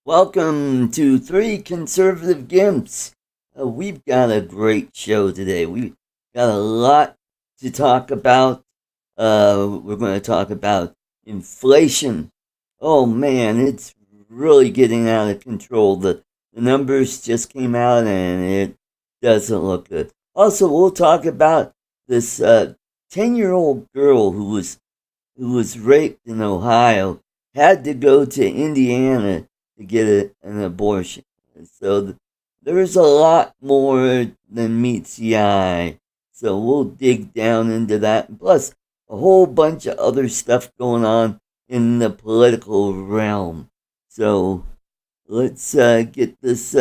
Welcome to Three Conservative Gimps. We've got a great show today. We've got a lot to talk about. We're going to talk about inflation. Oh man, it's really getting out of control. The numbers just came out and it doesn't look good. Also, we'll talk about this 10-year-old girl who was raped in Ohio, had to go to Indiana to get an abortion. So there's a lot more than meets the eye. So we'll dig down into that. Plus, a whole bunch of other stuff going on in the political realm. So let's get this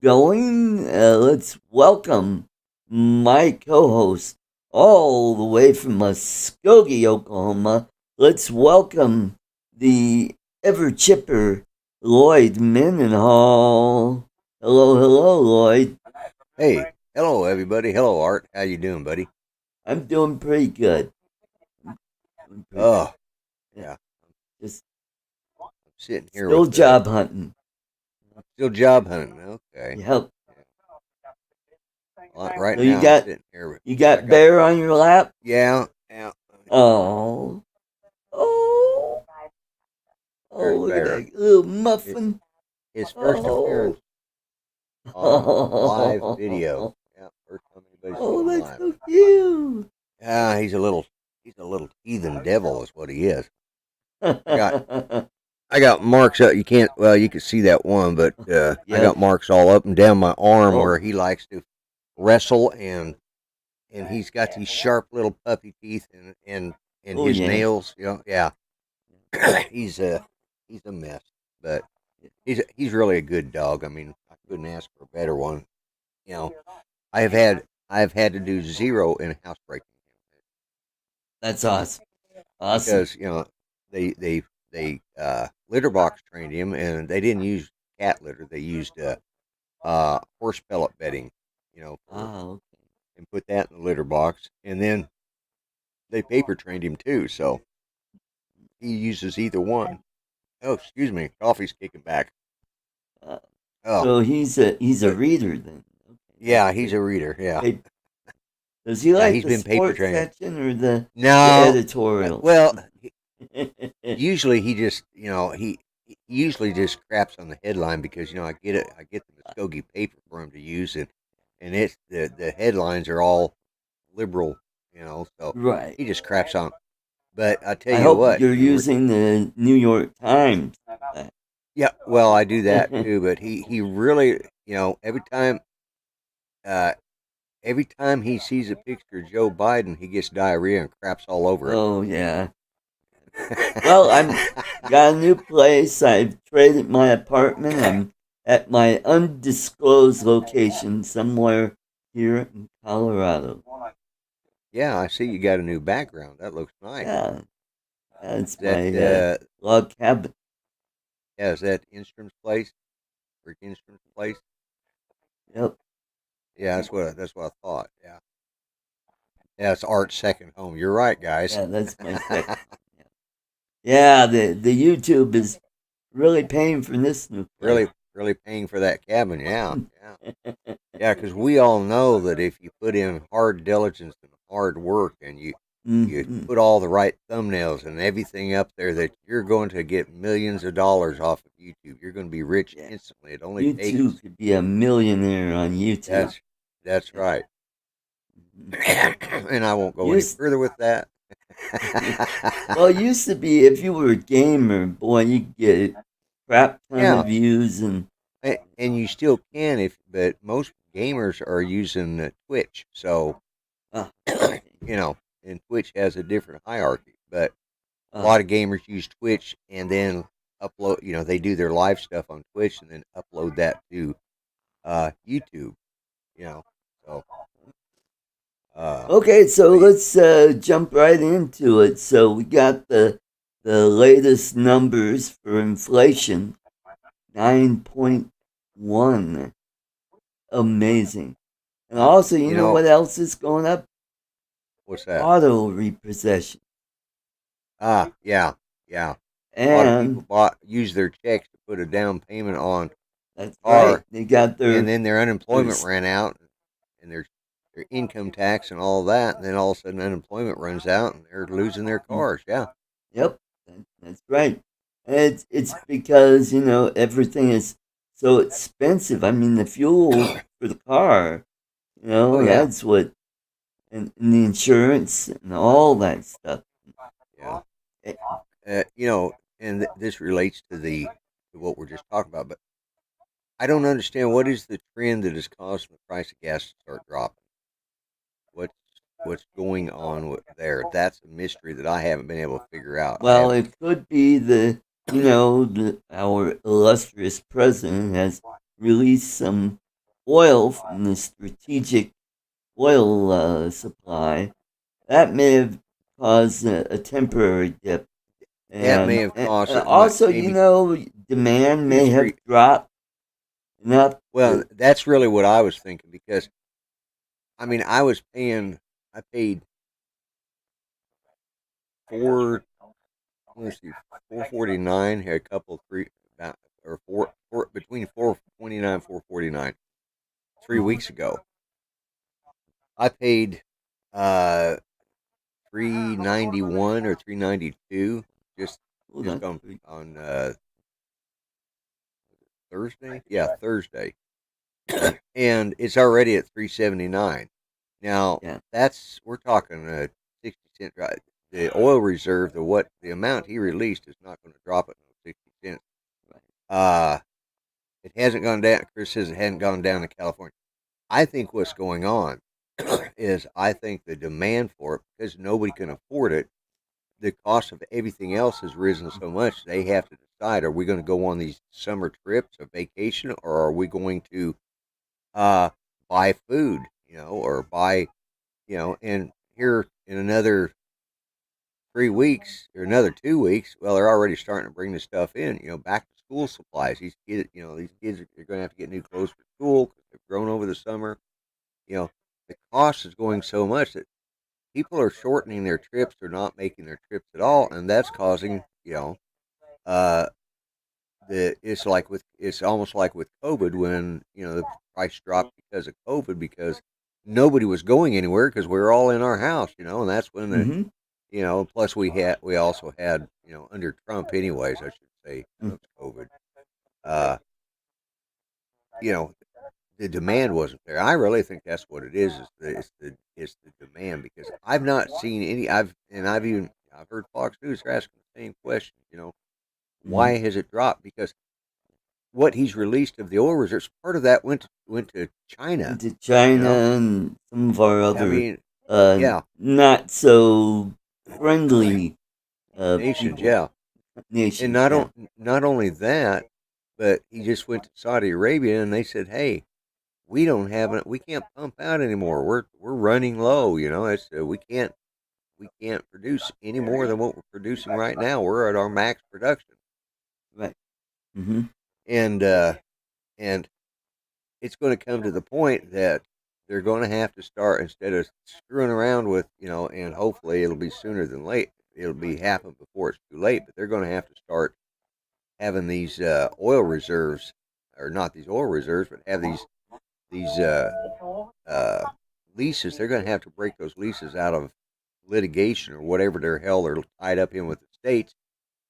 going. Let's welcome my co host all the way from Muskogee, Oklahoma. Let's welcome the ever chipper Lloyd Mendenhall. Hello, Lloyd. Hey, hello everybody. Hello Art. How you doing, buddy? I'm doing pretty good. Oh, yeah. Just I'm sitting here still with job hunting. Still job hunting. Okay. Yep. Right So now, I'm sitting here with. You got Bear on your lap? Yeah. Oh. Look at that little muffin. His first appearance on live video. Yeah, first time anybody's seen him That's live. so cute. Yeah, he's a little heathen devil, is what he is. I got marks up. You can see that one, but I got marks all up and down my arm where he likes to wrestle, and he's got these sharp little puppy teeth and his nails. Yeah. He's a mess, but he's really a good dog. I mean, I couldn't ask for a better one. I've had to do zero in housebreaking. That's awesome. Because they litter box trained him, and they didn't use cat litter. They used horse pellet bedding. Okay. and put that in the litter box. And then they paper trained him too, so he uses either one. Oh, excuse me, coffee's kicking back. Uh, Oh, so he's a but reader then. Okay, yeah, he's a reader. Yeah, does he yeah, like he's the been paper sports trained. section or the No, editorial? well, usually he just, he usually just craps on the headline because I get the Muskogee paper for him to use, and it's the headlines are all liberal, so Right. he just craps on. But I tell I you hope what, you're using the New York Times. yeah, well, I do that too. But he really, uh, every time he sees a picture of Joe Biden, he gets diarrhea and craps all over it. Oh yeah. Well, I'm got a new place. I've traded my apartment. I'm at my undisclosed location somewhere here in Colorado. Yeah, I see you got a new background. That looks nice. Yeah, that's Is my that log cabin. yeah, is that Instrum's place? Rick Instrum's place? Yep. Yeah, that's what I thought. Yeah. Yeah, it's Art's second home. You're right, guys. Yeah, that's my second. Yeah, the YouTube is really paying for this new place. really, really paying for that cabin. Yeah, yeah, yeah. Because we all know that if you put in hard diligence and hard work, and you Mm-hmm. put all the right thumbnails and everything up there, that you're going to get millions of dollars off of YouTube. You're going to be rich Yeah. instantly. It only You takes. too could be a millionaire on YouTube. That's right. Mhm. And I won't go any Used, further with that. well, it used to be if you were a gamer, boy, you get a crap ton of Yeah, views and and you still can but most gamers are using Twitch, so uh, and Twitch has a different hierarchy. But a uh, lot of gamers use Twitch and then upload. They do their live stuff on Twitch and then upload that to YouTube. You know, so uh, okay, so but let's jump right into it. So we got the latest numbers for inflation, 9.1. Amazing. And also, you you know know what else is going up? what's that? Auto repossession. Yeah, yeah. A lot of people And use their checks to put a down payment on that's a right. car, They got and then their their unemployment ran out, and their income tax and all that, and then all of a sudden unemployment runs out, and they're losing their cars. Yeah. yep, that's right. And it's because everything is so expensive. I mean, the fuel for the car, Oh yeah. that's what, and the insurance and all that stuff. Yeah. Eh, And this relates to what we're just talking about, but I don't understand what is the trend that is causing the price of gas to start dropping. What's what's going on there? That's a mystery that I haven't been able to figure out. I Well, haven't. it could be our illustrious president has released some oil from the strategic oil supply. That may have caused a temporary dip. That may And, have and caused it. also, Maybe demand may have industry. dropped enough Well, to. that's really what I was thinking because I mean I paid four. Let's see, 449. Had a couple three about or four between 429 449 3 weeks ago. I paid uh 391 or 392 just Oh, just that's on pretty. on Thursday. Yeah, Thursday, and it's already at 379. Now Yeah. that's we're talking a 60 cent drop. The oil reserve, the amount he released is not going to drop it 60 cents. Uh, it hasn't gone down. Chris says it hadn't gone down in California. I think what's going on is I think the demand for it because nobody can afford it. The cost of everything else has risen so much. They have to decide: are we going to go on these summer trips, a vacation, or are we going to uh, buy food? Or buy And here in another 3 weeks or another 2 weeks, well, they're already starting to bring this stuff in. Back to school supplies. These kids are going to have to get new clothes for school because they've grown over the summer. You know, the cost is going so much that people are shortening their trips or not making their trips at all, and that's causing, uh, it's almost like with COVID when the price dropped because of COVID because nobody was going anywhere because we were all in our house, and that's when Mm-hmm. plus we also had under Trump anyways I should say of COVID, uh, you know the demand wasn't there. I really think that's what it is the demand because I've not seen any. I've heard Fox News asking the same question. Mm-hmm. Why has it dropped? Because what he's released of the oil reserves, part of that went to China. Into China You know, and some of our I other mean, yeah, not so friendly nations, people, yeah, and nations. Yeah. not only that, but he just went to Saudi Arabia and they said, hey. We don't have it. We can't pump out anymore. We're running low. It's we can't produce any more than what we're producing right now. We're at our max production, Right. Mm-hmm. and and it's going to come to the point that they're going to have to start instead of screwing around with and hopefully it'll be sooner than late. It'll be happen before it's too late. But they're going to have to start having these oil reserves, or not these oil reserves, but have these uh, leases. They're going to have to break those leases out of litigation or whatever the hell they're tied up in with the states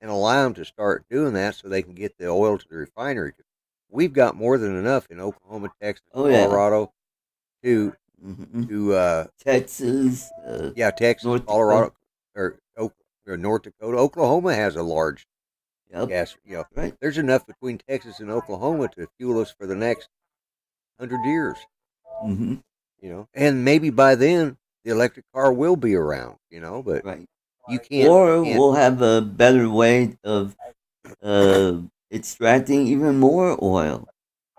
and allow them to start doing that so they can get the oil to the refinery. We've got more than enough in Oklahoma, Texas, Oh yeah. Colorado to Mm-hmm. to Texas, Texas, North Dakota. Colorado, or North Dakota. Oklahoma has a large Yep. gas. Right. There's enough between Texas and Oklahoma to fuel us for the next 100 years. Mm-hmm. And maybe by then the electric car will be around. But Right. you Or can't. we'll have a better way of extracting even more oil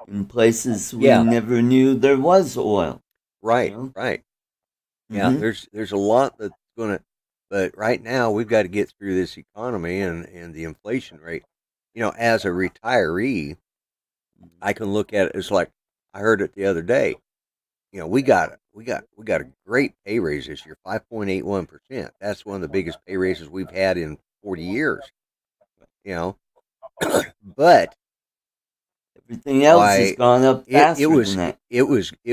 in places we Yeah, never knew there was oil. You right, know. right. Yeah, Mm-hmm. there's a lot that's gonna, but right now we've got to get through this economy and the inflation rate. As a retiree, I can look at it as like I heard it the other day. We got a great pay raise this year, 5.81%. That's one of the biggest pay raises we've had in 40 years. You know, but Everything else has why gone up it faster than was that. it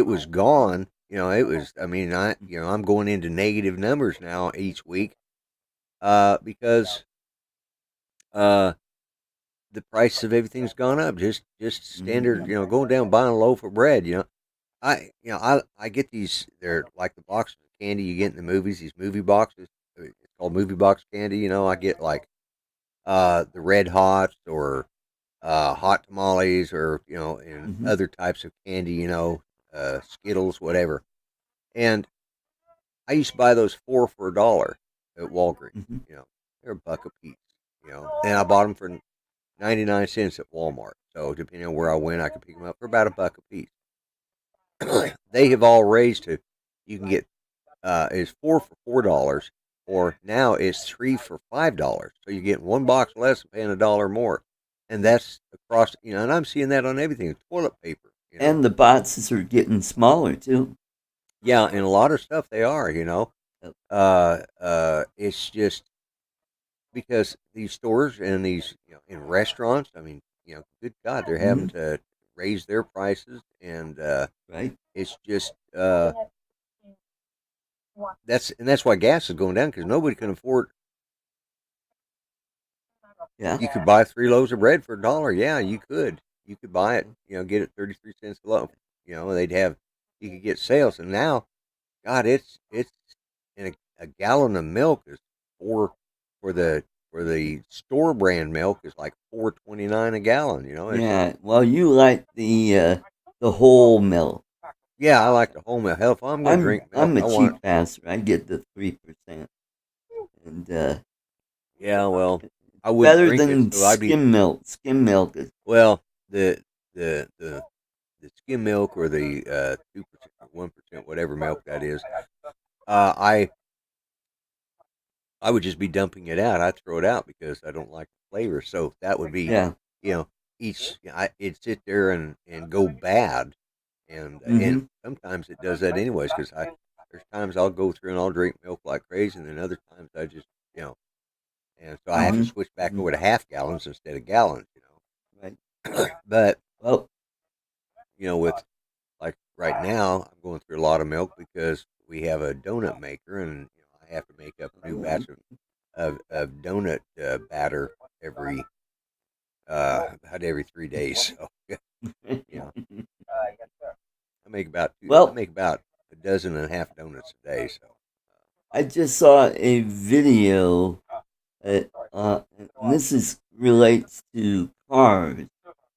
was gone. It was. I mean, I'm going into negative numbers now each week, because uh the price of everything's gone up. Just standard. Mm-hmm. Going down buying a loaf of bread. I get these. They're like the boxes of candy you get in the movies. These movie boxes. It's called movie box candy. I get like the Red Hots or hot tamales, or and Mm-hmm. other types of candy. Skittles, whatever. And I used to buy those four for $1 at Walgreens. Mm-hmm. They're a buck a piece. And I bought them for 99 cents at Walmart. So depending on where I went, I could pick them up for about a buck a piece. They have all raised to, you can get, is four for $4, or now it's three for $5. So you're getting one box less and paying $1 more. And that's across, and I'm seeing that on everything. Toilet paper. And the boxes are getting smaller too. Yeah, and a lot of stuff they are. Yep. It's just because these stores and these, in restaurants, I mean, good God, they're having Mm-hmm. to raise their prices, and Right. it's just that's why gas is going down because nobody can afford. Yeah. You could buy 3 loaves of bread for $1. Yeah, you could. You could buy it. Get it 33 cents a loaf. They'd have. You could get sales, and now, God, it's and a gallon of milk is four for the store brand milk is like 4.29 a gallon. It's just, Yeah. Well, you like the whole milk. yeah, I like the whole milk. Hell, if I'm gonna drink milk, I'm a I want. cheap bastard. I get the 3%, and Yeah, well, I wouldn't better drink it, than so I'd be skim milk. Skim milk is well. The the skim milk or the 2% or 1%, whatever milk that is. I would just be dumping it out. I'd throw it out because I don't like the flavor. So that would be, yeah. it'd sit there and go bad. and sometimes it does that anyways because there's times I'll go through and I'll drink milk like crazy, and then other times I just and so I have to switch back over to half gallons instead of gallons, Right. But Well, with like right now, I'm going through a lot of milk because we have a donut maker, and I have to make up a new batch of donut batter every about every 3 days. So I make about a dozen and a half donuts a day. So I just saw a video, and relates to cars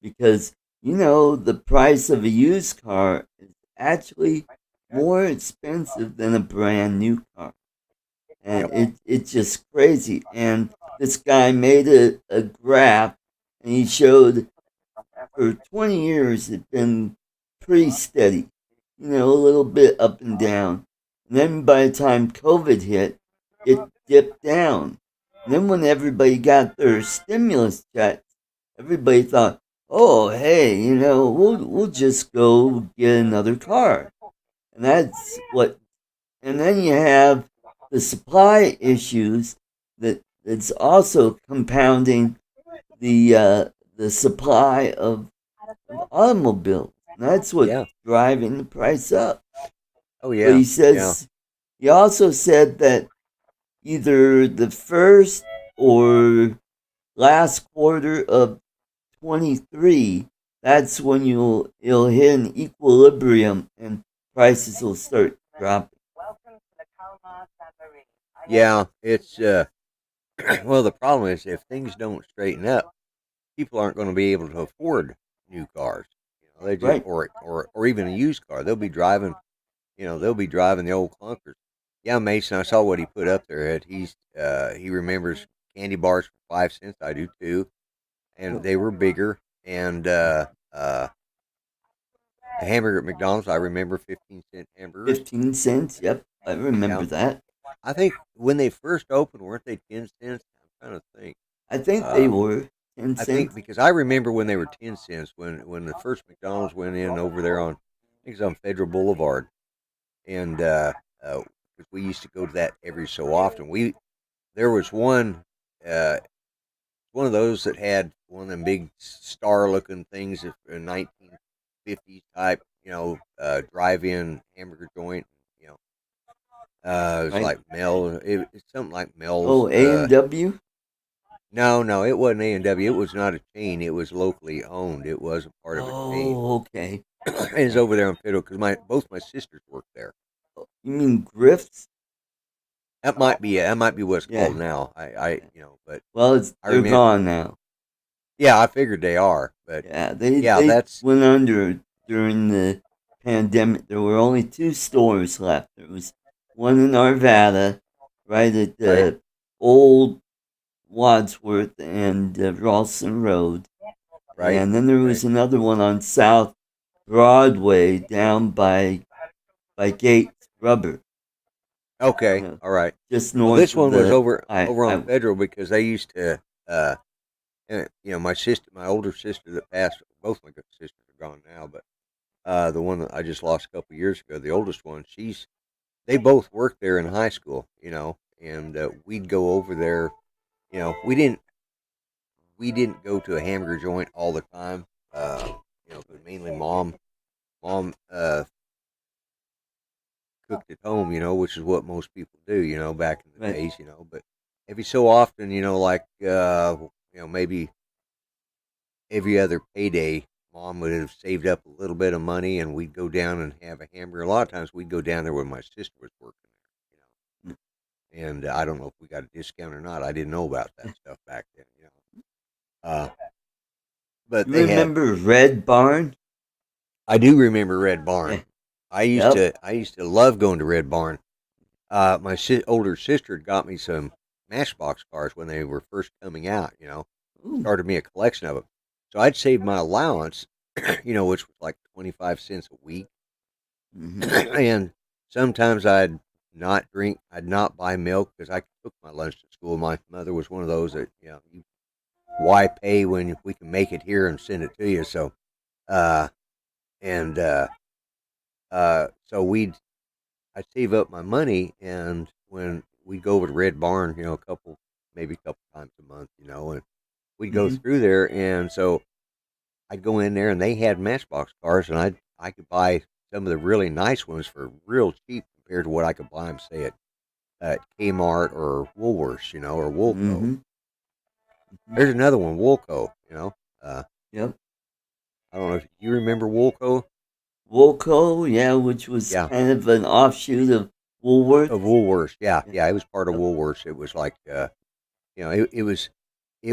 because the price of a used car is actually more expensive than a brand new car, and it's just crazy. And this guy made a graph, and he showed for 20 years it's been pretty steady, a little bit up and down. And then by the time COVID hit, it dipped down. And then when everybody got their stimulus checks, everybody thought, oh, hey, we'll just go get another car. And and then you have the supply issues that's also compounding the supply of automobiles. And that's what's driving the price up. Oh yeah. But he also said that either the first or last quarter of 23, that's when you'll hit an equilibrium and prices will start dropping. Yeah, it's well, the problem is if things don't straighten up, people aren't going to be able to afford new cars. They just Right. or even a used car. They'll be driving, the old clunkers. Yeah, Mason, I saw what he put up there. He remembers candy bars for 5 cents. I do too, and they were bigger. And a hamburger at McDonald's, I remember 15-cent hamburgers. 15 cents. Yep, I remember that. I think when they first opened, weren't they 10 cents? I'm trying to think. I think they were 10 cents. I think because I remember when they were 10 cents when the first McDonald's went in over there on, I think it's on Federal Boulevard, and we used to go to that every so often. There was one of those that had one of them big star looking things in 1950s type, drive-in hamburger joint. It was like Mel. It's something like Mel's. Oh, A&W? No, it wasn't A&W. It was not a chain. It was locally owned. It wasn't part of a chain. Oh, okay. It's over there on Fiddle because both my sisters work there. You mean Griff's? That might be what it's called now. But they're gone now. Yeah, I figured they are, but they went under during the pandemic. There were only 2 stores left. There was one in Arvada, right at the old Wadsworth and Ralston Road. Right. And then there was another one on South Broadway down by Gates Rubber. Okay, all right. Just north. Well, this one was over on Federal because they used to, my older sister that passed. Both my sisters are gone now, but the one that I just lost a couple of years ago, the oldest one, they both worked there in high school, and we'd go over there. We didn't go to a hamburger joint all the time. But mainly mom cooked at home, which is what most people do, back in the days, but every so often, maybe every other payday, mom would have saved up a little bit of money and we'd go down and have a hamburger. A lot of times we'd go down there when my sister was working there, and I don't know if we got a discount or not. I didn't know about that stuff back then, but you remember Red Barn? I do remember Red Barn. I used to love going to Red Barn. My older sister got me some Matchbox cars when they were first coming out. Started me a collection of them. So I'd save my allowance, which was like 25 cents a week, and sometimes I'd not drink. I'd not buy milk because I took my lunch to school. My mother was one of those that why pay when we can make it here and send it to you? So, So I'd save up my money, and when we'd go over to Red Barn, maybe a couple times a month, and we'd go Mm-hmm. through there, and so I'd go in there, and they had Matchbox cars, and I could buy some of the really nice ones for real cheap compared to what I could buy them, say at Kmart or Woolworths, or Woolco. Mm-hmm. There's another one, Woolco. Uh, Yep. I don't know if you remember Woolco. Woolco, yeah, which was Yeah, kind of an offshoot of Woolworth. of Woolworths. Yeah, Yeah. yeah, it was part of Yep. Woolworths. It was like, it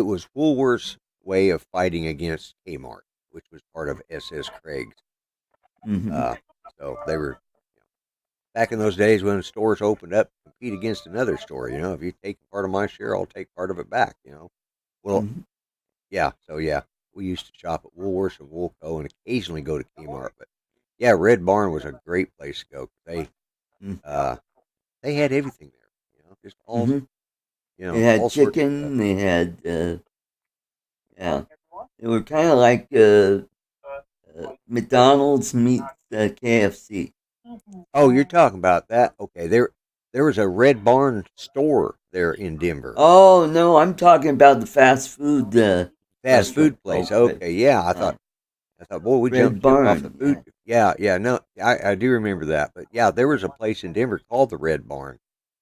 was Woolworths' way of fighting against Kmart, which was part of SS Craig's. Mm-hmm. Uh, so they were back in those days when stores opened up to compete against another store. If you take part of my share, I'll take part of it back. Well, Mm-hmm. yeah. So yeah, we used to shop at Woolworths and Woolco, and occasionally go to Kmart. But yeah, Red Barn was a great place to go. Uh, they had everything there. Just Mm-hmm. They had all sorts of stuff. chicken. They had yeah. They were kind of like McDonald's meets KFC. Oh, you're talking about that? Okay, there was a Red Barn store there in Denver, Oh no, I'm talking about the fast food fast restaurant. food place. Okay, Okay, yeah, uh, I thought, boy, we Red jumped ship off the Barn. food. Yeah. Yeah, yeah, no, I do remember that. But yeah, there was a place in Denver called the Red Barn,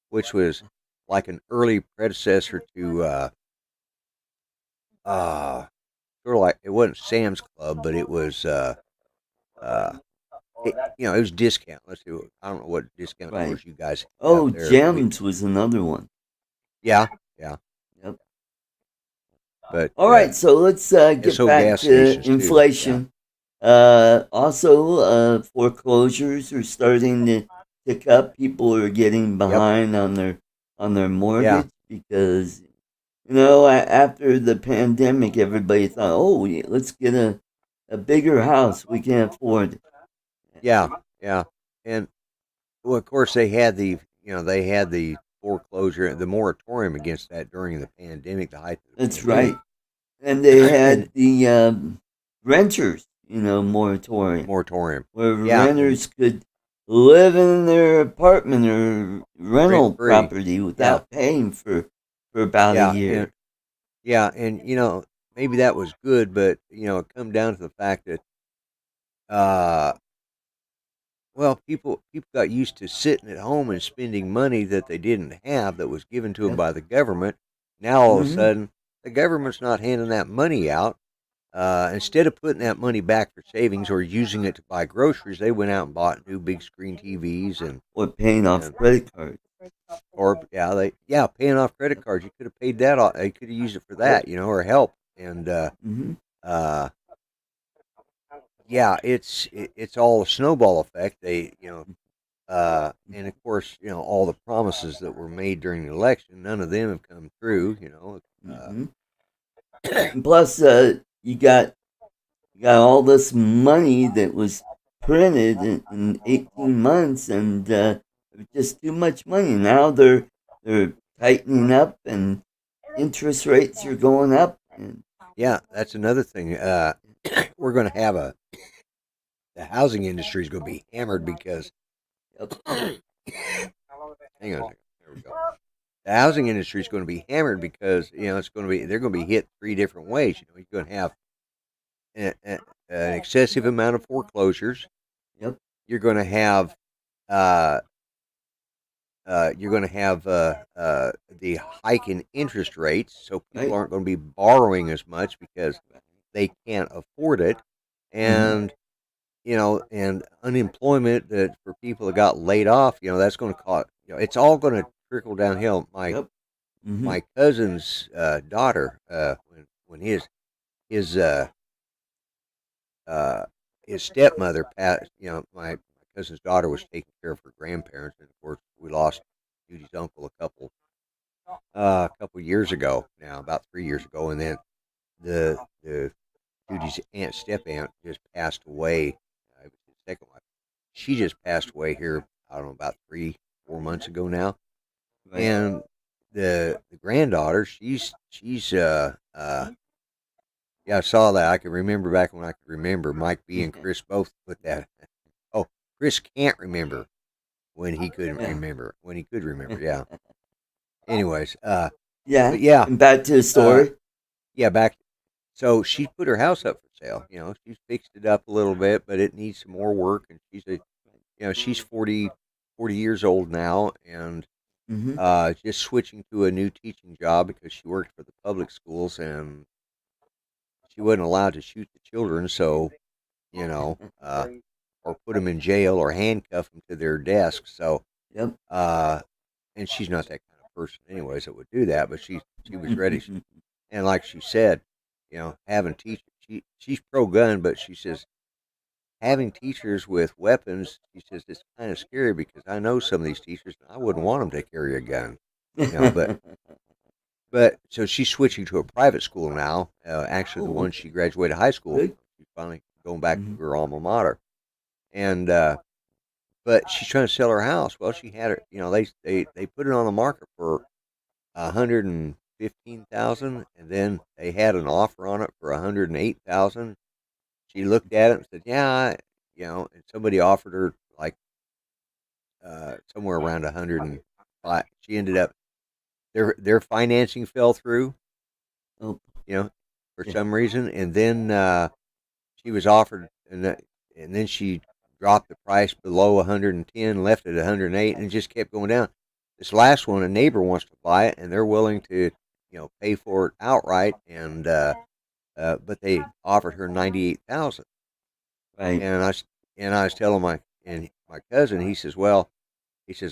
which was like an early predecessor to uh sort of like, it wasn't Sam's Club, but it was uh it was discount. Let's see, I don't know what discount Right. stores you guys had up Oh, there. Gems was another one. Yeah, yeah, Yep. but All right, so let's get SO back gas to stations too. Yeah, inflation. Also, foreclosures are starting to pick up. People are getting yep, behind on their yeah, mortgage because after the pandemic, everybody thought, "Oh, yeah, let's get a bigger house. We can afford it." yeah, yeah, and well, of course they had the foreclosure, the moratorium against that during the pandemic, the height of the That's pandemic, right. And they had and the renters, moratorium, moratorium. where Yeah, and renters could live in their apartment or rent rental free. property Yeah, without paying for about a yeah, and year. maybe that was good, but it come down to the fact that uh well, people got used to sitting at home and spending money that they didn't have, that was given to them Yep. by the government. Now all of a Mm-hmm. sudden, the government's not handing that money out. Instead of putting that money back for savings or using it to buy groceries, they went out and bought new big screen TVs Or paying off and credit cards. or paying off credit cards. You could have paid that off. You could have used it for Yep. that, or help. And Mm-hmm. uh, yeah, it's all a snowball effect. And of course, all the promises that were made during the election, none of them have come through. Mm-hmm. And plus, you got all this money that was printed in 18 months, and it was just too much money. Now they're tightening up, and interest rates are going up. And Yeah, that's another thing. We're going to have the housing industry is going to be hammered because, yep. hang on a second. There we go. The housing industry is going to be hammered because they're going to be hit three different ways. You're going to have an excessive amount of foreclosures. Yep. You're going to have uh, the hike in interest rates, so people Right. aren't going to be borrowing as much because they can't afford it, Mm-hmm. and and unemployment that for people that got laid off, that's going to cause, it's all going to trickle downhill. My Yep. Mm-hmm. my cousin's daughter, when his uh, uh, his stepmother passed, my cousin's daughter was taking care of her grandparents, and of course we lost Judy's uncle a couple years ago now, about 3 years ago, and then the Judy's step aunt just passed away. It was his second wife. She just passed away here, I don't know, about 3-4 months ago now. Right. And the granddaughter, yeah, I saw that. I can remember back when I could remember Mike B and Chris both put that. Oh, Chris can't remember when he couldn't remember. When he could remember, yeah. Anyways, yeah. but yeah. And back to the story. Yeah, back. So she put her house up for sale. She's fixed it up a little bit, but it needs some more work. And she's 40 years old now, and just switching to a new teaching job because she worked for the public schools and she wasn't allowed to shoot the children. So, or put them in jail or handcuff them to their desks. So, yep. And she's not that kind of person, anyways, that would do that. But she was ready, and like she said, having teachers. She's pro gun, but she says having teachers with weapons. She says it's kind of scary because I know some of these teachers, and I wouldn't want them to carry a gun. But so she's switching to a private school now. Actually, the one she graduated high school. Good. She's finally going back to her alma mater, and but she's trying to sell her house. Well, she had her. They put it on the market for $115,000, and then they had an offer on it for $108,000. She looked at it and said, "Yeah, and somebody offered her like somewhere around 105. She ended up their financing fell through, for some reason, and then she was offered, and then she dropped the price below 110, left it at 108, and it just kept going down. This last one, a neighbor wants to buy it, and they're willing to, pay for it outright, and but they offered her $98,000. Right. And I was telling my cousin, he says, well,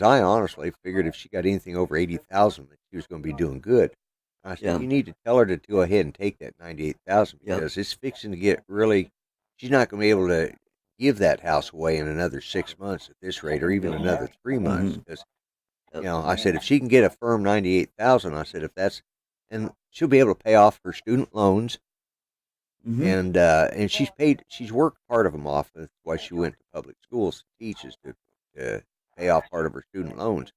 I honestly figured if she got anything over 80,000, that she was going to be doing good. I said, you need to tell her to go ahead and take that 98,000 because it's fixing to get really. She's not going to be able to give that house away in another 6 months at this rate, or even another 3 months. Because I said if she can get a firm 98,000, I said and she'll be able to pay off her student loans. And she's worked part of them off. That's why she went to public schools to teach, is to pay off part of her student loans.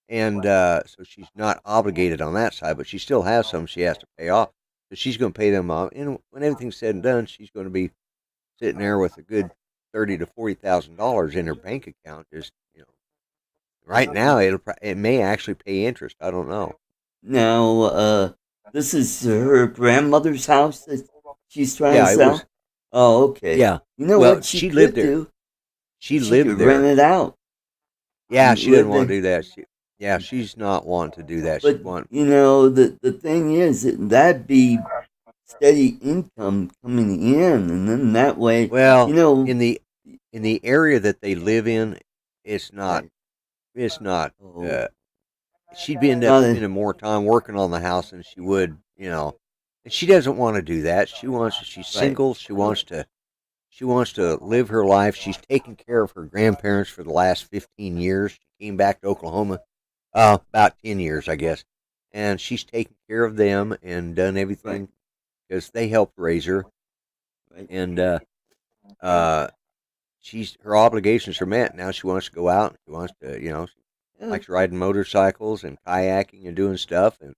And so she's not obligated on that side, but she still has some she has to pay off. So she's going to pay them off. And when everything's said and done, she's going to be sitting there with a good $30,000 to $40,000 in her bank account. Just right now it may actually pay interest. I don't know. Now, this is her grandmother's house that she's trying to sell. Okay. Yeah. You know what she lived there. She lived there. Rent it out. Yeah, she didn't want to do that. She's not wanting to do that. But the thing is that'd be steady income coming in, and then that way, in the area that they live in, it's not. It's not. She'd be end up spending more time working on the house than she would, and she doesn't want to do that. She's single. She wants to live her life. She's taken care of her grandparents for the last 15 years. She came back to Oklahoma about 10 years, I guess, and she's taken care of them and done everything because they helped raise her, and her obligations are met. Now she wants to go out. She wants to, she likes riding motorcycles and kayaking and doing stuff, and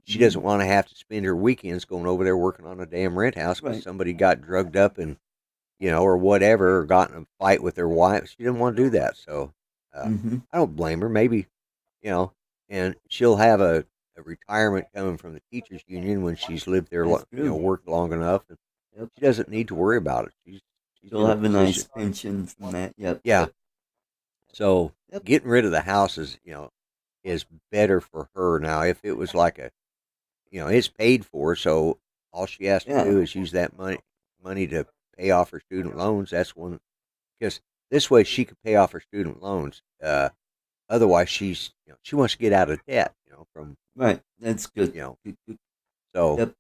she doesn't want to have to spend her weekends going over there working on a damn rent house because somebody got drugged up and, or whatever, or got in a fight with their wife. She didn't want to do that, so I don't blame her. Maybe, and she'll have a retirement coming from the teachers union when she's lived there, worked long enough, and she doesn't need to worry about it. She'll have a nice pension from that. Yep. Yeah. So getting rid of the house is better for her now. If it was like it's paid for, so all she has to do is use that money to pay off her student loans. That's one, because this way she could pay off her student loans. Otherwise, she wants to get out of debt. From That's good. So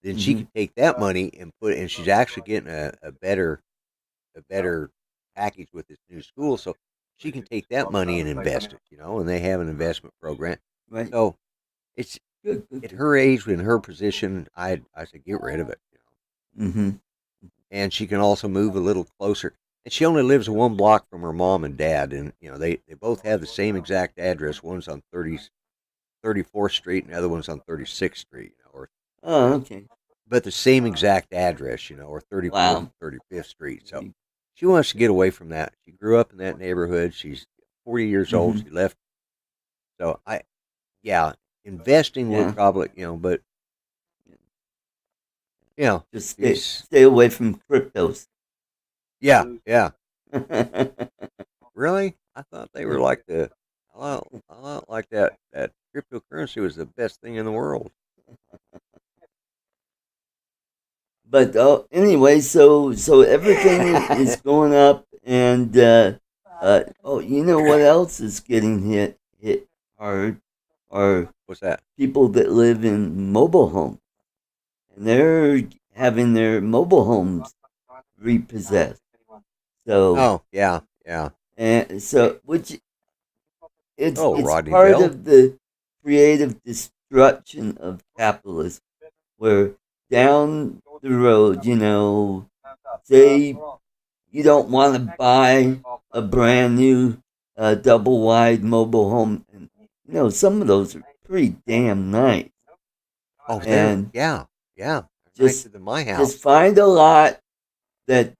then she could take that money and and she's actually getting a better package with this new school. So she can take that money and invest it. And they have an investment program. Right. So it's good. At her age, in her position, I say get rid of it. And she can also move a little closer. And she only lives 1 block from her mom and dad, and they both have the same exact address. One's on 34th Street, and the other one's on 36th Street. Okay. But the same exact address, or 34th and 35th Street. So she wants to get away from that. She grew up in that neighborhood. She's 40 years old. Mm-hmm. She left. So yeah, investing would Yeah. probably, but Just she's, stay away from cryptos. yeah. Really? I thought they were like I thought like that cryptocurrency was the best thing in the world. But anyway, so everything is going up, and oh, you know what else is getting hit hard are What's that? people that live in mobile homes, and they're having their mobile homes repossessed. So Oh, yeah. and so which Oh, it's Rodney part Bell. of the creative destruction of capitalism, where down the road, say you don't want to buy a brand new double wide mobile home, and some of those are pretty damn nice, Oh, and yeah. just Nicer than my just house. find a lot that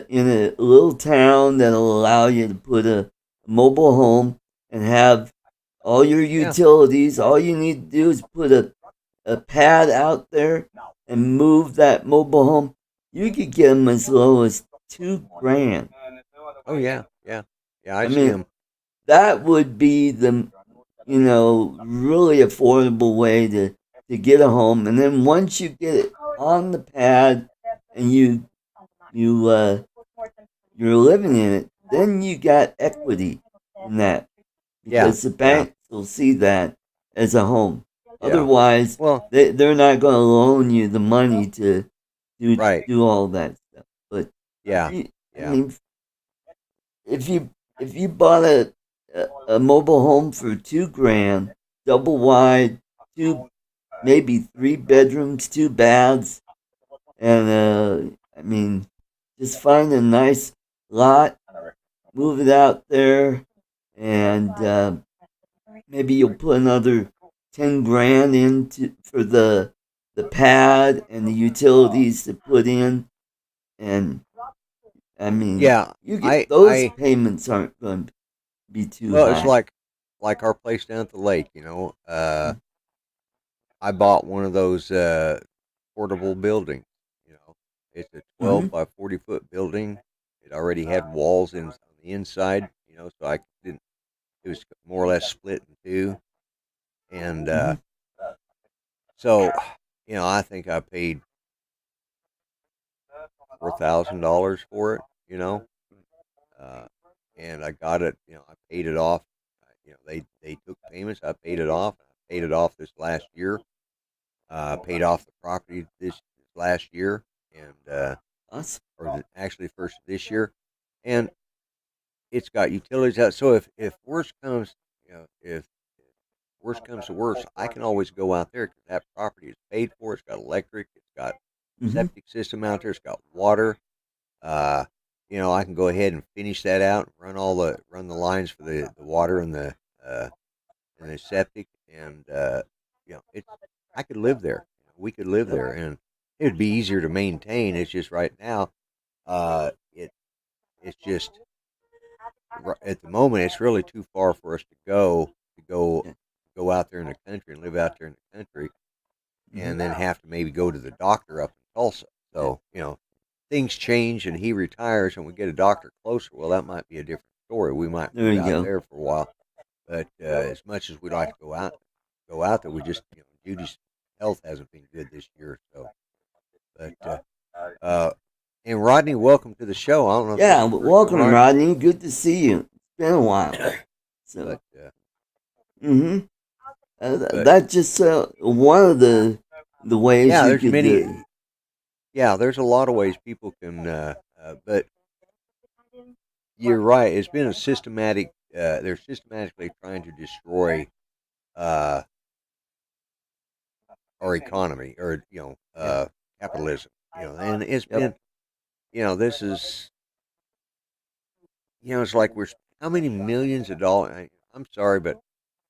in a little town that'll allow you to put a mobile home and have all your Yeah, utilities. All you need to do is put a pad out there and move that mobile home. You could get them as low as 2 grand. oh yeah. I I see mean, him. that would be the really affordable way to get a home. And then once you get it on the pad and you you're living in it, then you got equity in that, Yeah, because the yeah, banks will see that as a home. yeah. Otherwise, Well, they're not going to loan you the money to right. do all that stuff. But Yeah, I yeah, mean, if you bought a mobile home for 2 grand, double wide, two maybe 3 bedrooms, 2 baths, and I mean, just find a nice lot, move it out there, and maybe you'll put another 10 grand into for the pad and the utilities to put in, and I mean, yeah. you get I, those I. payments aren't going to be too Well, it's high. like our place down at the lake. I bought one of those portable buildings. It's a Mm-hmm. 12 by 40 foot building. It already had walls on the inside. So I didn't. It was more or less split in two, and Mm-hmm. so I think I paid $4,000 for it. Uh, and I got it. I paid it off. They took payments. I paid it off. I paid it off this last year. Paid off the property this last year, and Awesome. actually first of this year, and it's got utilities out. So if worst comes, if worst comes to worst, I can always go out there because that property is paid for. It's got electric. It's got Mm-hmm. septic system out there. It's got water. Uh, I can go ahead and finish that out, run the lines for the water uh, and the septic, and it's I could live there. We could live Yep. there, and it would be easier to maintain. It's just right now, it's just at the moment it's really too far for us to go Yeah. go out there in the country and live out there in the country, Mm-hmm. and then have to maybe go to the doctor up in Tulsa. Yeah. So things change and he retires and we get a doctor closer. Well, that might be a different story. We might There move you out go. there for a while. But as much as we'd like to go out there, we just Judy's health hasn't been good this year. So, but uh, and Rodney, welcome to the show. I don't know if this is Yeah. your first time, Welcome, Rodney, Rodney. Good to see you. It's been a while. So. but Mm-hmm. but That's just one of the ways yeah, you there's could. many. Yeah, there's a lot of ways people can. But you're right. It's been a systematic. They're systematically trying to destroy uh, our economy, or Yeah. capitalism. And it's Yep. been this is it's like how many millions of dollars. I'm sorry, but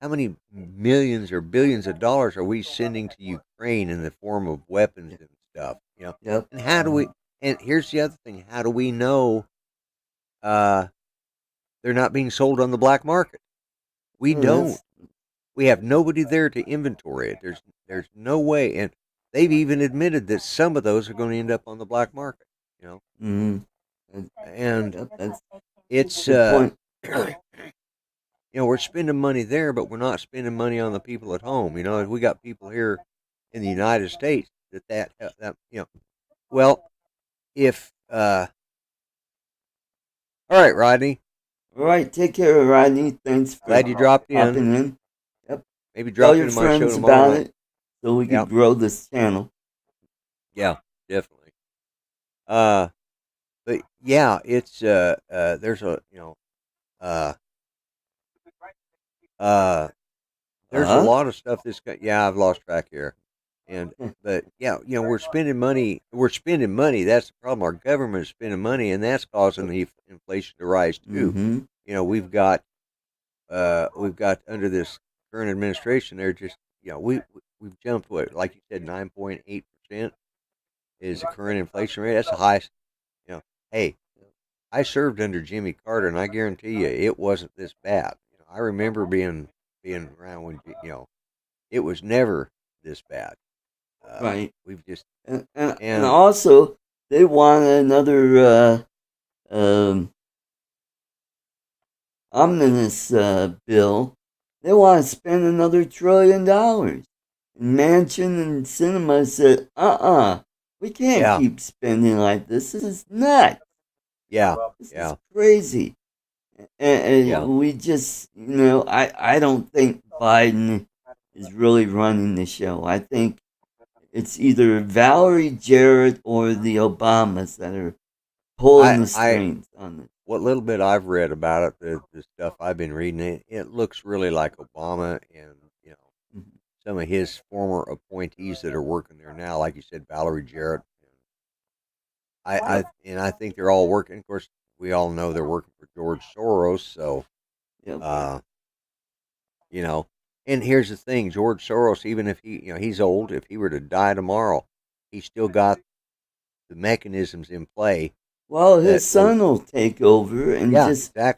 how many millions or billions of dollars are we sending to Ukraine in the form of weapons and stuff? Yep. And how do we? And here's the other thing: how do we know they're not being sold on the black market. We don't. We have nobody there to inventory it. There's no way, and they've even admitted that some of those are going to end up on the black market. And it's we're spending money there, but we're not spending money on the people at home. We got people here in the United States that well, if all right, Rodney. All right, take care, Rodney. Thanks for glad you dropped in. Yep. Maybe drop into my show tomorrow about it so we can grow this channel. Yeah, definitely. But yeah, it's there's a there's a lot of stuff that's I've lost track here. But we're spending money. That's the problem. Our government is spending money, and that's causing the inflation to rise too. We've got under this current administration, they're just we've jumped like you said, 9.8% is the current inflation rate. That's the highest. Hey, I served under Jimmy Carter, and I guarantee you, it wasn't this bad. I remember being around when it was never this bad. Right. We've just and also they want another omnibus bill. They want to spend another $1 trillion. And Manchin and Sinema said, we can't keep spending like this. This is nuts. This is crazy. And we just, I don't think Biden is really running the show. I think it's either Valerie Jarrett or the Obamas that are pulling the strings on this. What little bit I've read about it, the stuff I've been reading, it looks really like Obama and some of his former appointees that are working there now, like you said, Valerie Jarrett. I think they're all working. Of course, we all know they're working for George Soros. So, And here's the thing: George Soros, even if he's old, if he were to die tomorrow, he's still got the mechanisms in play. Well, his son will take over and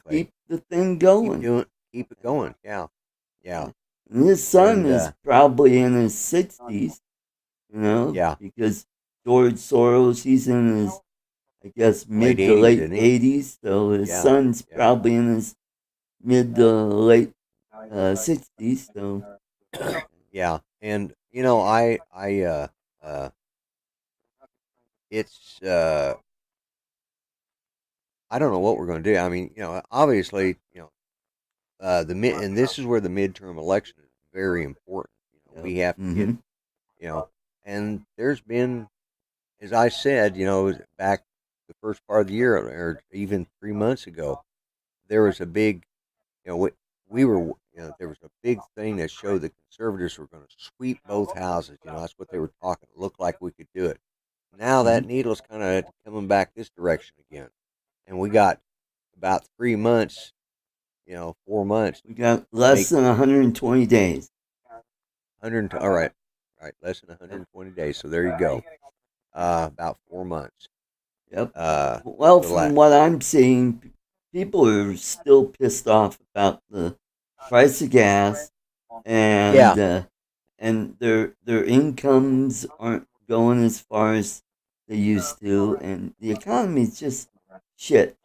keep the thing going. Keep it going. Yeah. And his son is probably in his 60s, because George Soros, he's in his, I guess, mid to late 80s, so his son's probably in his mid to late 60s. So, and it's I don't know what we're going to do. I mean, obviously, and this is where the midterm election is very important. We have to get, and there's been, as I said, back the first part of the year, or even 3 months ago, there was a big, there was a big thing that showed the conservatives were going to sweep both houses. That's what they were talking. It looked like we could do it. Now that needle's kind of coming back this direction again. And we got about 3 months, 4 months. We got less than 120 days. All right, less than 120 days. So there you go. About 4 months. Yep. Well, from what I'm seeing, people are still pissed off about the price of gas, and and their incomes aren't going as far as they used to, and the economy is just shit.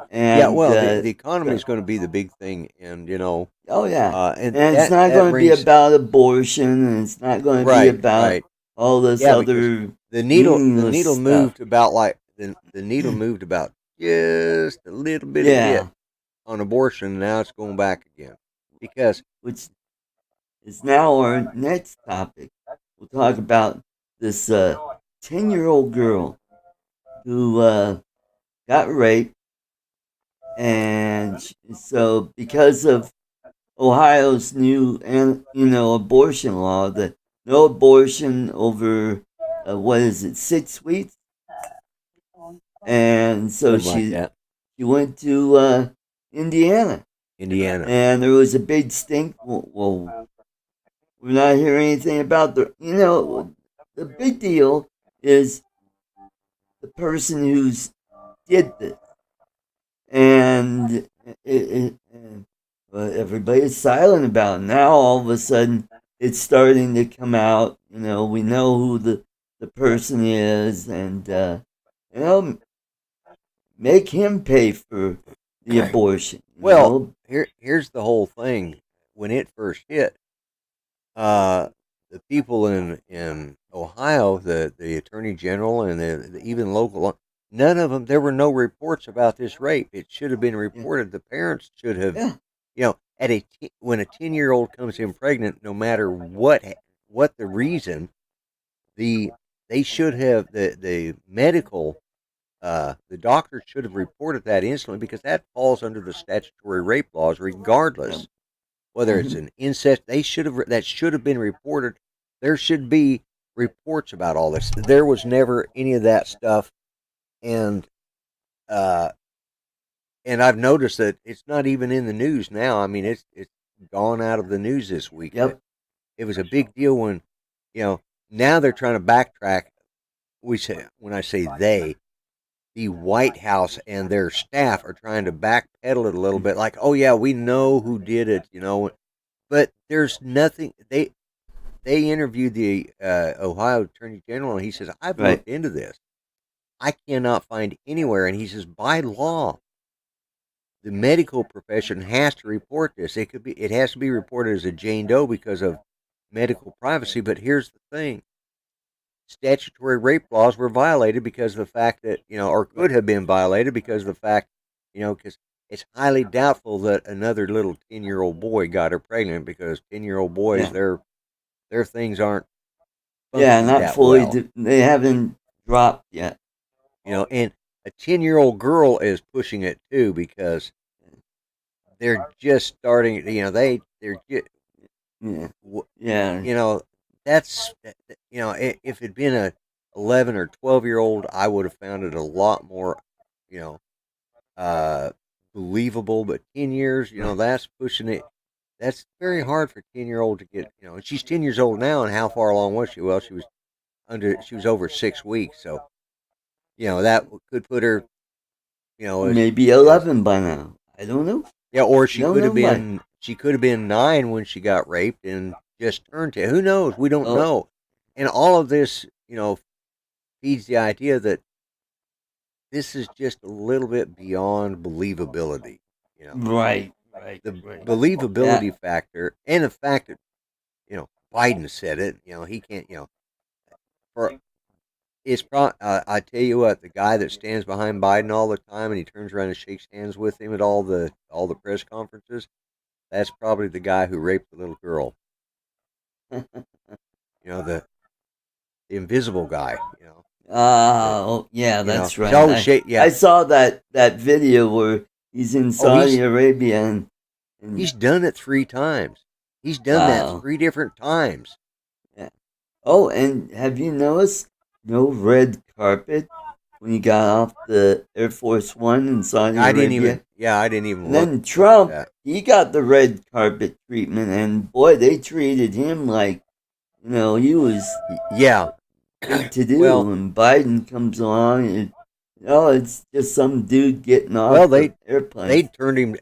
And, the economy is going to be the big thing, and and it's not going to be about abortion, and it's not going to be about all this other. The needle moved about the needle moved about just a little bit on abortion. And now it's going back again which is now our next topic. We'll talk about this 10-year-old girl who got raped. And so, because of Ohio's new, abortion law, that no abortion over 6 weeks, and so she went to Indiana, and there was a big stink. Well, we're not hearing anything about the big deal is the person who's did this. and everybody's silent about it. Now all of a sudden it's starting to come out. We know who the person is, and make him pay for the abortion. Well, here's the whole thing. When it first hit, the people in Ohio, the attorney general, and even local, none of them. There were no reports about this rape. It should have been reported. Yeah. The parents should have. Yeah. When a 10-year-old comes in pregnant, no matter what the reason, they should have the medical. The doctor should have reported that instantly, because that falls under the statutory rape laws, regardless whether it's an incest. That should have been reported. There should be reports about all this. There was never any of that stuff, and I've noticed that it's not even in the news now. I mean, it's gone out of the news this week. Yep. It was a big deal when, now they're trying to backtrack. When I say they, the White House and their staff are trying to backpedal it a little bit, like, oh yeah, we know who did it, but there's nothing. They interviewed the Ohio Attorney General, and he says, I've looked into this. I cannot find anywhere, and he says, by law, the medical profession has to report this. It has to be reported as a Jane Doe because of medical privacy. But here's the thing. Statutory rape laws were violated because of the fact that, or could have been violated because of the fact, because it's highly doubtful that another little 10-year-old boy got her pregnant, because 10-year-old boys, their things aren't not fully, well. They haven't dropped yet. And a 10-year-old girl is pushing it too, because they're just starting, they're just, that's, if it'd been a 11 or 12-year-old, I would have found it a lot more, believable. But 10 years, that's pushing it. That's very hard for a 10-year-old to get, and she's 10 years old now. And how far along was she? Well, she was over 6 weeks. So, that could put her, maybe 11 by now. I don't know. Yeah, or she could have been 9 when she got raped and just turned 10. Who knows? We don't know. And all of this, feeds the idea that this is just a little bit beyond believability. Right. The believability factor, and the fact that, Biden said it. He can't. It's probably. I tell you what, the guy that stands behind Biden all the time and he turns around and shakes hands with him at all the press conferences, that's probably the guy who raped the little girl. The invisible guy. That's right. I saw that video where he's in Saudi Arabia, and he's done it 3 times. He's done that 3 different times. Yeah. Oh, and have you noticed no red carpet when he got off the Air Force One in Saudi Arabia? I didn't even look. Then Trump, he got the red carpet treatment, and boy, they treated him like, he was big to do. Well, when Biden comes along, and it's just some dude getting off the airplane. They turned him,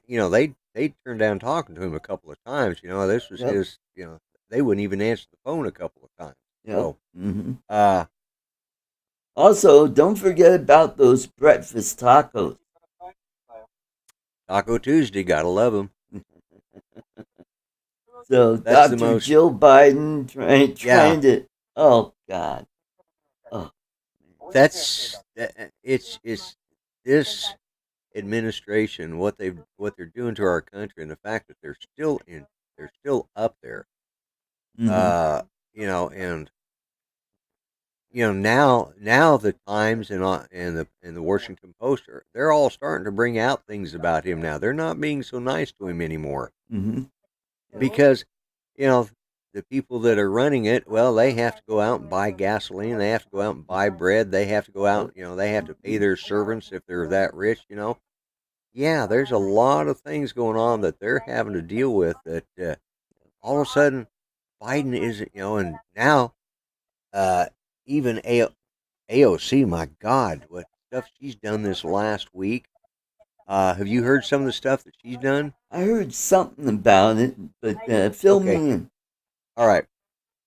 they turned down talking to him a couple of times. This was his, they wouldn't even answer the phone a couple of times. So, also, don't forget about those breakfast tacos. Taco Tuesday, gotta love them. So that's Dr. Jill Biden trying to. Oh God. Oh. It's this administration, what they're doing to our country, and the fact that they're still up there. And now the Times and the Washington Post they're all starting to bring out things about him now. They're not being so nice to him anymore. Because the people that are running it, well, they have to go out and buy gasoline, they have to go out and buy bread, they have to go out, they have to pay their servants if they're that rich. There's a lot of things going on that they're having to deal with, that all of a sudden Biden isn't, and now even AOC, my God, what stuff she's done this last week. Have you heard some of the stuff that she's done? I heard something about it, but fill Okay. me in. All right.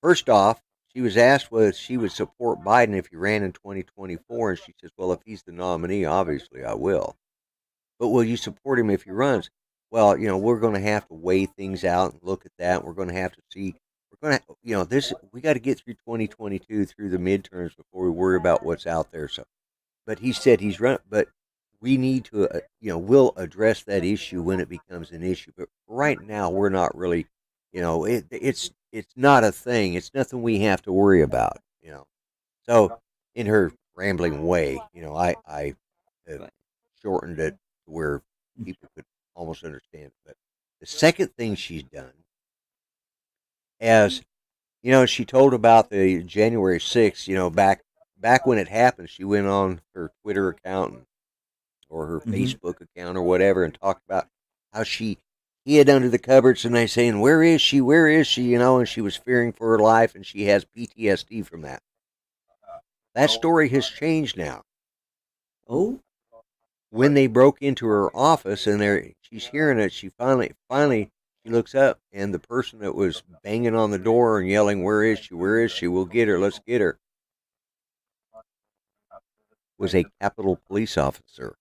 First off, she was asked whether she would support Biden if he ran in 2024, and she says, "Well, if he's the nominee, obviously I will. But will you support him if he runs?" Well, we're going to have to weigh things out and look at that. We're going to have to see. We're going to, this. We got to get through 2022 through the midterms before we worry about what's out there. So, but he said he's run. But we need to, we'll address that issue when it becomes an issue. But right now, we're not really, it's not a thing. It's nothing we have to worry about. So in her rambling way, I have shortened it to where people could almost understand it. But the second thing she's done, as she told about the January 6th, back when it happened, she went on her Twitter account or her Facebook account or whatever and talked about how she hid under the cupboards and they saying, where is she? Where is she? And she was fearing for her life and she has PTSD from that. That story has changed now. Oh? When they broke into her office and she's hearing it, she finally she looks up and the person that was banging on the door and yelling, "Where is she? Where is she? We'll get her. Let's get her," was a Capitol police officer.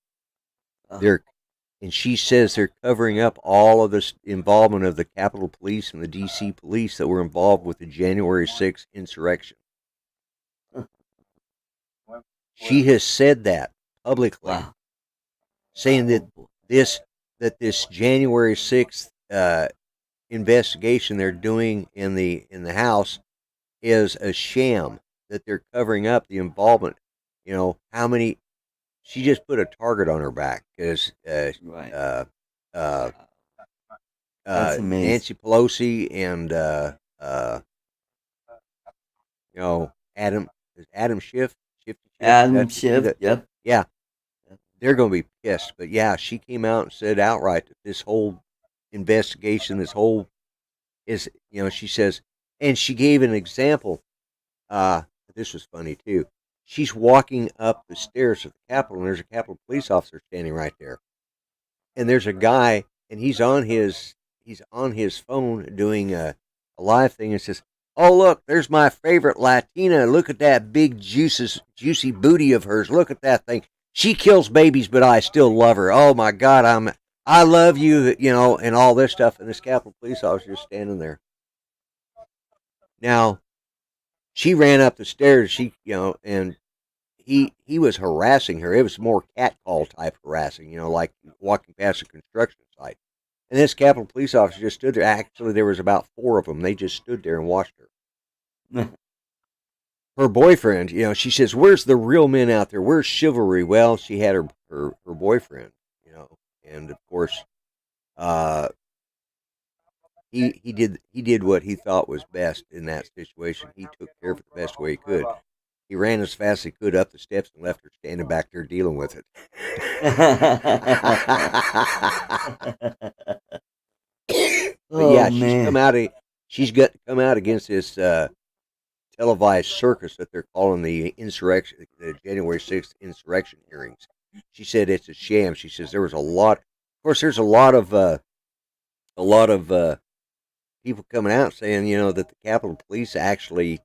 And she says they're covering up all of this involvement of the Capitol Police and the D.C. police that were involved with the January 6th insurrection. She has said that publicly, saying that this January 6th investigation they're doing in the House is a sham, that they're covering up the involvement. How many? She just put a target on her back because Nancy Pelosi and Adam Schiff. Adam Schiff, yep. Yeah, they're going to be pissed. But yeah, she came out and said outright that this whole investigation, is, she says, and she gave an example. This was funny too. She's walking up the stairs of the Capitol, and there's a Capitol police officer standing right there. And there's a guy, and he's on his phone doing a live thing, and says, "Oh, look, there's my favorite Latina. Look at that big juicy booty of hers. Look at that thing. She kills babies, but I still love her. Oh my God, I love you, and all this stuff." And this Capitol police officer is standing there. Now, she ran up the stairs. And he was harassing her. It was more catcall type harassing, like walking past a construction site. And this Capitol police officer just stood there. Actually, there was about 4 of them. They just stood there and watched her. Her boyfriend, she says, "Where's the real men out there? Where's chivalry?" Well, she had her boyfriend, and of course, he did what he thought was best in that situation. He took care of it the best way he could. He ran as fast as he could up the steps and left her standing back there dealing with it. But yeah, she's got to come out against this televised circus that they're calling the January 6th insurrection hearings. She said it's a sham. She says there was a lot. Of course, there's a lot of people coming out saying, that the Capitol Police actually,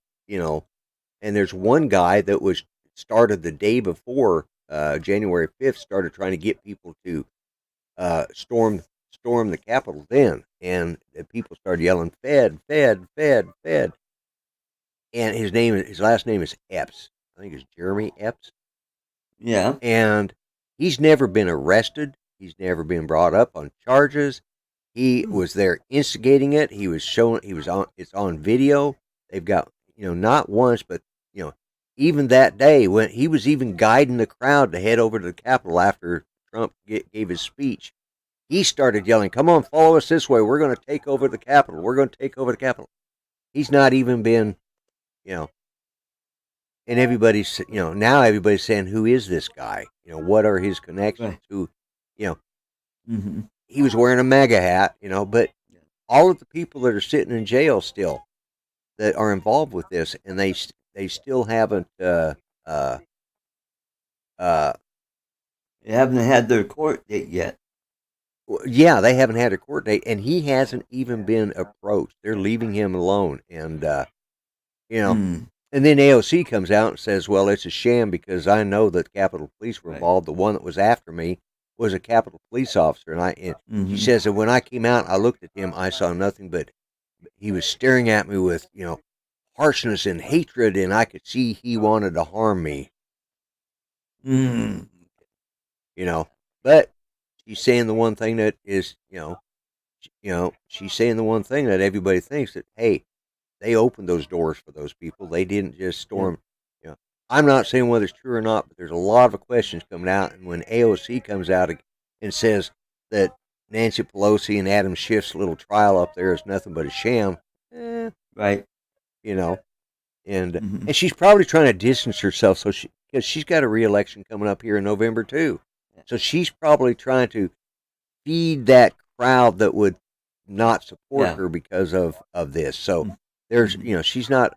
and there's one guy that started the day before January 5th, started trying to get people to storm the Capitol then, and people started yelling, "Fed, Fed, Fed, Fed." And his last name is Epps. I think it's Jeremy Epps. Yeah. And he's never been arrested. He's never been brought up on charges. He was there instigating it. It's on video. They've got, not once, but, even that day when he was even guiding the crowd to head over to the Capitol after Trump gave his speech, he started yelling, "Come on, follow us this way. We're going to take over the Capitol. We're going to take over the Capitol." He's not even been, and everybody's, now everybody's saying, who is this guy? What are his connections? Right. Who, he was wearing a MAGA hat, but all of the people that are sitting in jail still that are involved with this, and they still haven't, They haven't had their court date yet. Yeah, they haven't had a court date, and he hasn't even been approached. They're leaving him alone, and and then AOC comes out and says, "Well, it's a sham because I know that Capitol Police were involved. The one that was after me was a Capitol Police officer, and she says that when I came out, I looked at him, I saw nothing but he was staring at me with harshness and hatred, and I could see he wanted to harm me." But she's saying the one thing that is, she's saying the one thing that everybody thinks that, hey, they opened those doors for those people. They didn't just storm. I'm not saying whether it's true or not, but there's a lot of questions coming out. And when AOC comes out and says that Nancy Pelosi and Adam Schiff's little trial up there is nothing but a sham, right? And she's probably trying to distance herself because she's got a re-election coming up here in November too. So she's probably trying to feed that crowd that would not support her because of this. So there's, she's not,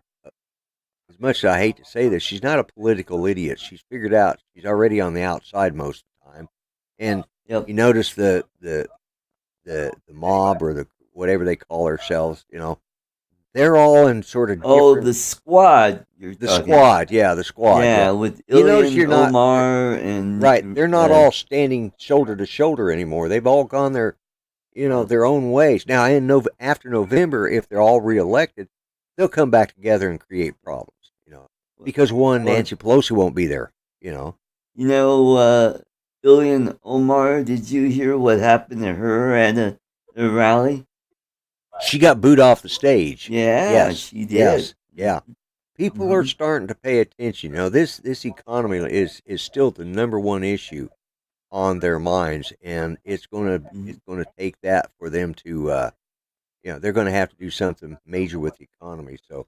as much as I hate to say this, she's not a political idiot. She's figured out she's already on the outside most of the time. And you notice the mob or the whatever they call themselves, they're all in sort of the squad. The squad. Yeah, with Ilhan Omar and right. They're not all standing shoulder to shoulder anymore. They've all gone their own ways. Now, after November, if they're all reelected, they'll come back together and create problems. Because Nancy Pelosi won't be there. Ilhan Omar. Did you hear what happened to her at a rally? She got booed off the stage. Yeah, yes, she did. Yeah. People are starting to pay attention. This economy is still the number one issue on their minds, and it's going to take that for them to they're going to have to do something major with the economy. So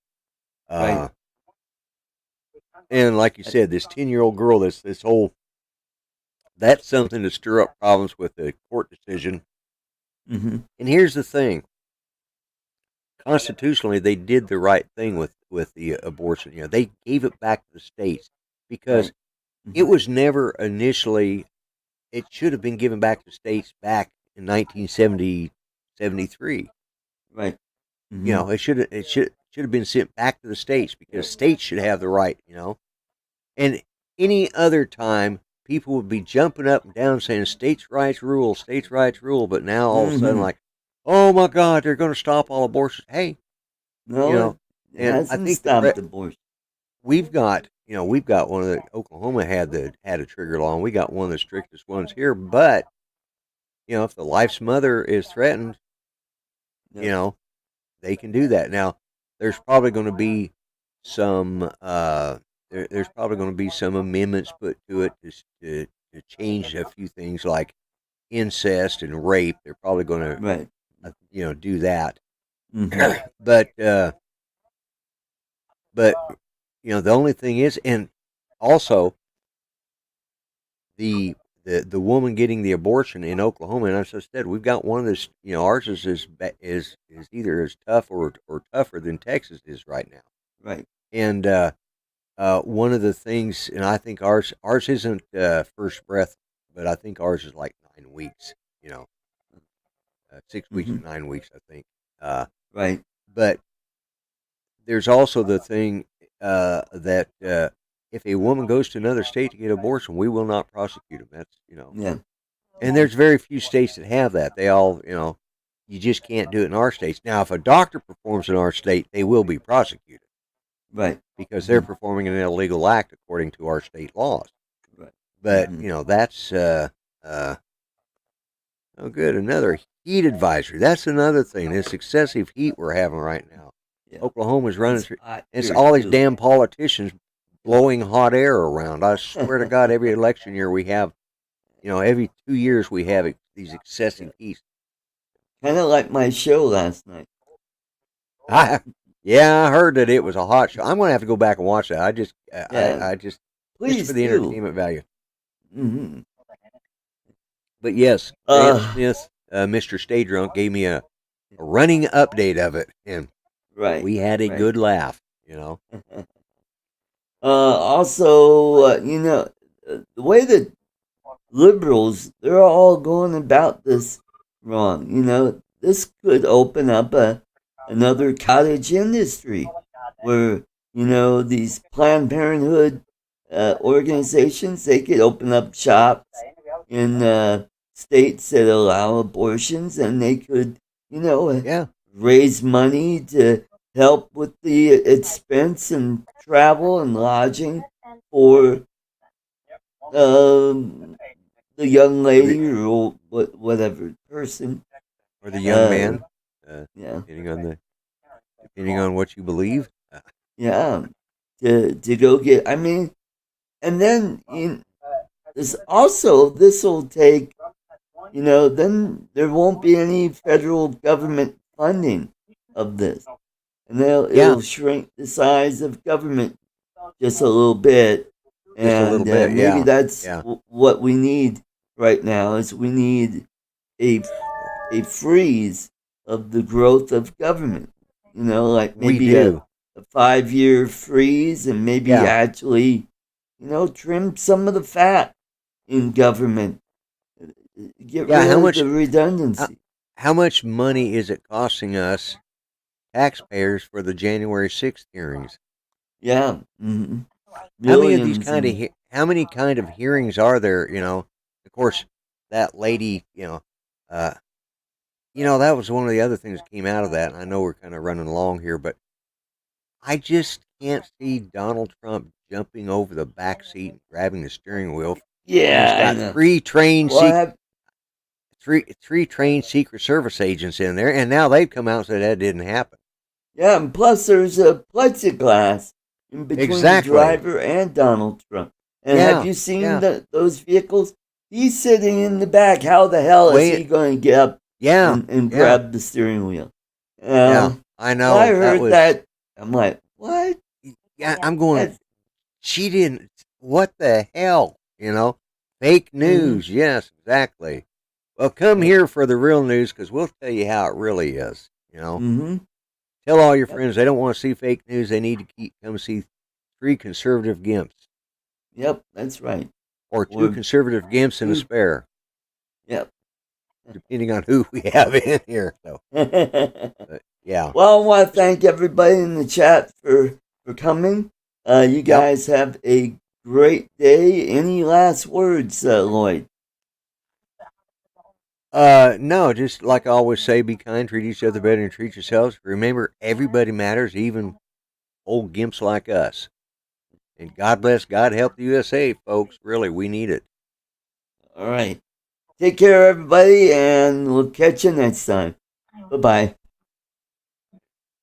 and like you said, this 10-year-old girl, that's something to stir up problems with the court decision. And here's the thing. Constitutionally, they did the right thing with the abortion. They gave it back to the states because it was never initially. It should have been given back to the states back in 1973. Right. It should have been sent back to the states because states should have the right. And any other time, people would be jumping up and down saying states' rights rule, states' rights rule. But now all of a sudden, like, oh my God, they're going to stop all abortions. Hey, no, and I think stopped abortion. We've got one of the Oklahoma had a trigger law, and we got one of the strictest ones here. But if the life's mother is threatened, they can do that. Now, there's probably going to be some there's probably going to be some amendments put to it to change a few things like incest and rape. They're probably going to do that. But the only thing is, and also the woman getting the abortion in Oklahoma, and as I said, we've got one of this. Ours is either as tough or tougher than Texas is right now. Right. And one of the things, and I think ours isn't first breath, but I think ours is like 9 weeks. 6 weeks and 9 weeks, I think. Right. But there's also the thing that if a woman goes to another state to get an abortion, we will not prosecute them. That's Yeah. And there's very few states that have that. They all you just can't do it in our states. Now, if a doctor performs in our state, they will be prosecuted. Right. Because they're performing an illegal act according to our state laws. Right. But that's good. Another heat advisory. That's another thing. This excessive heat we're having right now. Yeah. Oklahoma's running through. It's all these damn politicians blowing hot air around. I swear to God, every election year we have, every 2 years we have these excessive heats. Kind of like my show last night. I heard that it was a hot show. I'm going to have to go back and watch that. I just please for the entertainment value. Mm-hmm. But yes, Dan Smith, Mr. Stay Drunk, gave me a running update of it, and we had a good laugh. Also, the way that liberals, they're all going about this wrong. This could open up another cottage industry where, these Planned Parenthood organizations, they could open up shops in states that allow abortions, and they could, raise money to help with the expense and travel and lodging for the young lady or whatever person, or the young man. Yeah, depending on what you believe. Yeah, to go get. I mean, and then this will take. Then there won't be any federal government funding of this, and it'll shrink the size of government just a little bit. Just a little bit, maybe that's what we need right now. Is we need a freeze of the growth of government. Like maybe a 5-year freeze, and maybe actually, trim some of the fat in government. Get rid of the redundancy. How much money is it costing us, taxpayers, for the January 6th hearings? Yeah. Mm-hmm. How many of these how many kind of hearings are there? Of course, that lady, that was one of the other things that came out of that. I know we're kind of running along here, but I just can't see Donald Trump jumping over the back seat and grabbing the steering wheel. Yeah, he's got three trained Secret Service agents in there, and now they've come out and said that didn't happen. Yeah, and plus there's a plexiglass in between the driver and Donald Trump. And have you seen those vehicles? He's sitting in the back. How the hell is he going to get up and grab the steering wheel? I know. I heard that. I'm like, what? Yeah, I'm going, she didn't. What the hell? Fake news. Mm-hmm. Yes, exactly. Well, come here for the real news, because we'll tell you how it really is. Mm-hmm. Tell all your friends they don't want to see fake news. They need to come see 3 conservative gimps. Yep, that's right. Or 2 conservative gimps and a spare. Yep. Depending on who we have in here. So. But, yeah. Well, I want to thank everybody in the chat for coming. You guys have a great day. Any last words, Lloyd? No, just like I always say, be kind, treat each other better, and treat yourselves. Remember, everybody matters, even old gimps like us. And God bless, God help the USA, folks. Really, we need it. All right. Take care, everybody, and we'll catch you next time. Bye-bye.